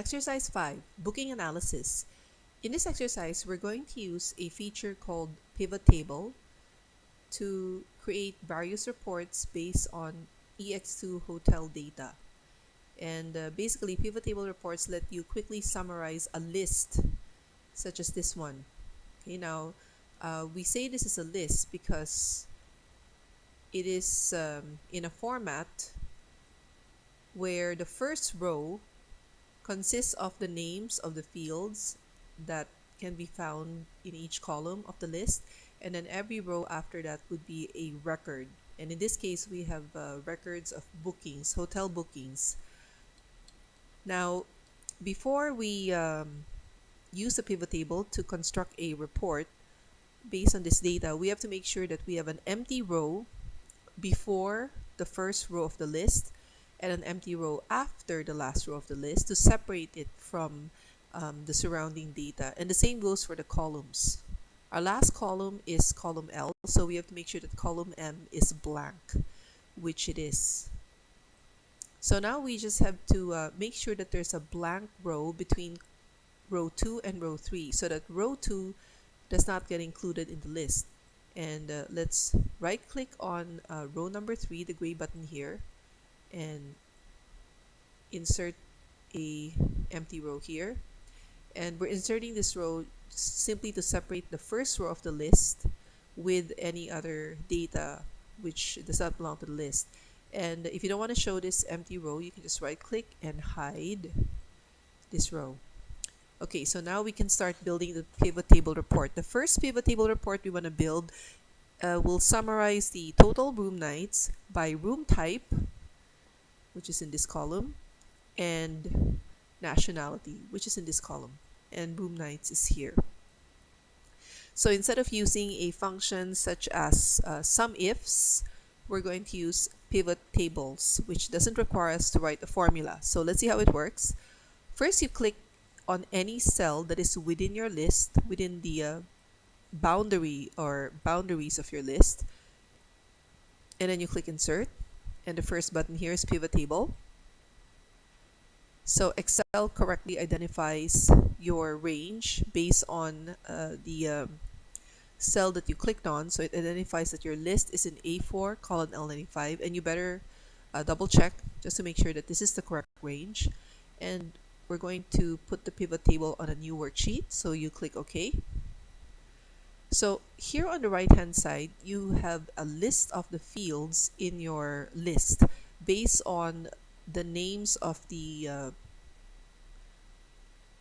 Exercise 5, Booking Analysis. In this exercise, we're going to use a feature called Pivot Table to create various reports based on EX2 hotel data. And basically, Pivot Table reports let you quickly summarize a list, such as this one. Okay, now we say this is a list because it is in a format where the first row consists of the names of the fields that can be found in each column of the list, and then every row after that would be a record. And in this case, we have records of bookings, hotel bookings. Now, before we use the pivot table to construct a report based on this data, we have to make sure that we have an empty row before the first row of the list and an empty row after the last row of the list to separate it from the surrounding data. And the same goes for the columns. Our last column is column L, so we have to make sure that column M is blank, which it is. So now we just have to make sure that there's a blank row between row 2 and row 3 so that row 2 does not get included in the list. And let's right click on row number 3, the gray button here, and insert a empty row here. And we're inserting this row simply to separate the first row of the list with any other data which does not belong to the list. And if you don't want to show this empty row, you can just right click and hide this row. Okay, so now we can start building the pivot table report. The first pivot table report we want to build will summarize the total room nights by room type, which is in this column, and nationality, which is in this column, and room nights is here. So instead of using a function such as SUMIFs, we're going to use pivot tables, which doesn't require us to write a formula. So let's see how it works. First, you click on any cell that is within your list, within the boundary or boundaries of your list, and then you click insert, and the first button here is pivot table. So Excel correctly identifies your range based on the cell that you clicked on. So it identifies that your list is in A4 colon L95, and you better double check just to make sure that this is the correct range. And we're going to put the pivot table on a new worksheet, so you click OK. So here on the right hand side, you have a list of the fields in your list based on the names of the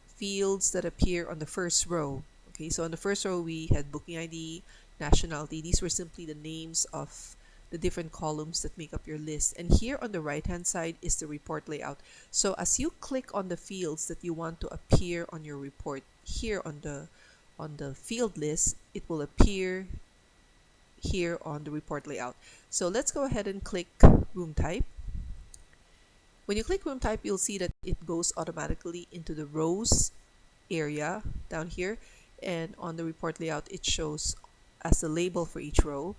fields that appear on the first row. Okay, so on the first row we had booking ID, nationality. These were simply the names of the different columns that make up your list. And here on the right hand side is the report layout. So as you click on the fields that you want to appear on your report here on the field list, it will appear here on the report layout. So let's go ahead and click room type. When you click room type, you'll see that it goes automatically into the rows area down here, and on the report layout it shows as a label for each row.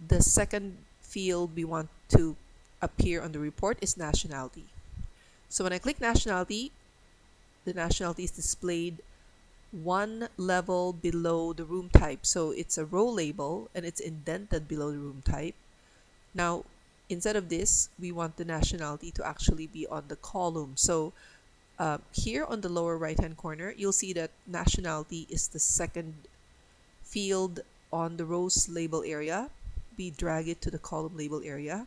The second field we want to appear on the report is nationality. So when I click nationality, the nationality is displayed one level below the room type. So it's a row label and it's indented below the room type. Now, instead of this, we want the nationality to actually be on the column. So here on the lower right hand corner, you'll see that nationality is the second field on the rows label area. We drag it to the column label area.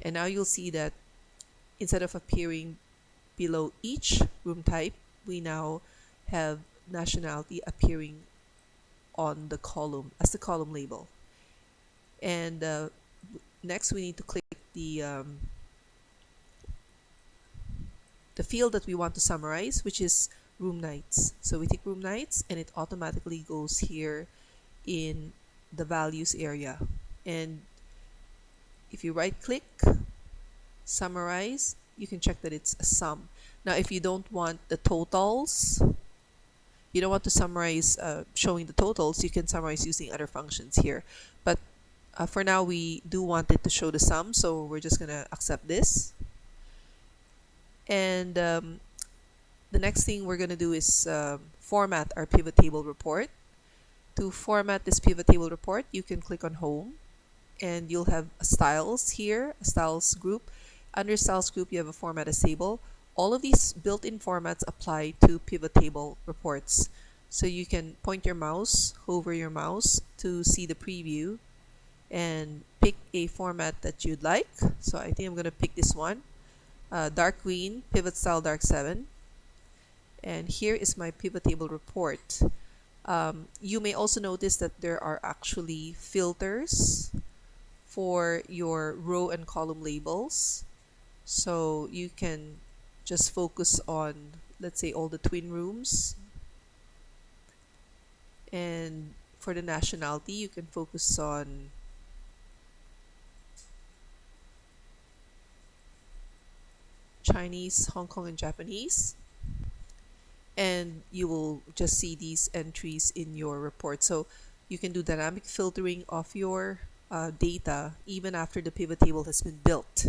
And now you'll see that instead of appearing below each room type, we now have nationality appearing on the column as the column label. And next we need to click the field that we want to summarize, which is room nights. So we take room nights and it automatically goes here in the values area. And if you right click summarize, you can check that it's a sum. Now if you don't want the totals, you don't want to summarize showing the totals, you can summarize using other functions here. But for now we do want it to show the sum, so we're just gonna accept this. And the next thing we're going to do is format our pivot table report. To format this pivot table report, you can click on Home, and you'll have styles here, a styles group. Under styles group, you have a format as table. All of these built-in formats apply to pivot table reports. So you can point your mouse, hover your mouse to see the preview, and pick a format that you'd like. So I think I'm going to pick this one, dark green, pivot style dark 7. And here is my pivot table report. You may also notice that there are actually filters for your row and column labels. So you can just focus on, let's say, all the twin rooms. And for the nationality, you can focus on Chinese, Hong Kong, and Japanese. And you will just see these entries in your report. So you can do dynamic filtering of your data even after the pivot table has been built.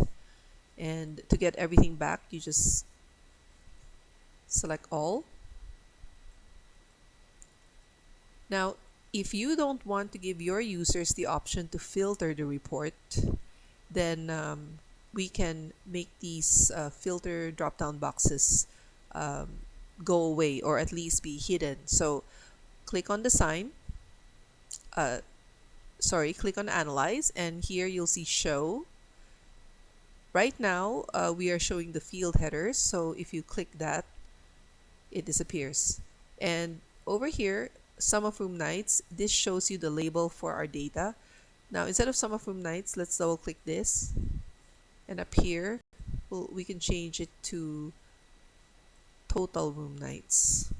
And to get everything back, you just select all. Now, if you don't want to give your users the option to filter the report, then we can make these filter drop-down boxes go away, or at least be hidden. So click on Design, click on Analyze, and here you'll see Show. Right now, we are showing the field headers, so if you click that, it disappears. And over here, Sum of Room Nights, this shows you the label for our data. Now, instead of Sum of Room Nights, let's double click this. And up here, we can change it to Total Room Nights.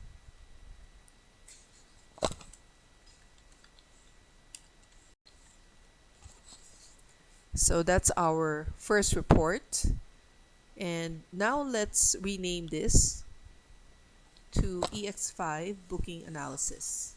So that's our first report. And now let's rename this to EX5 Booking Analysis.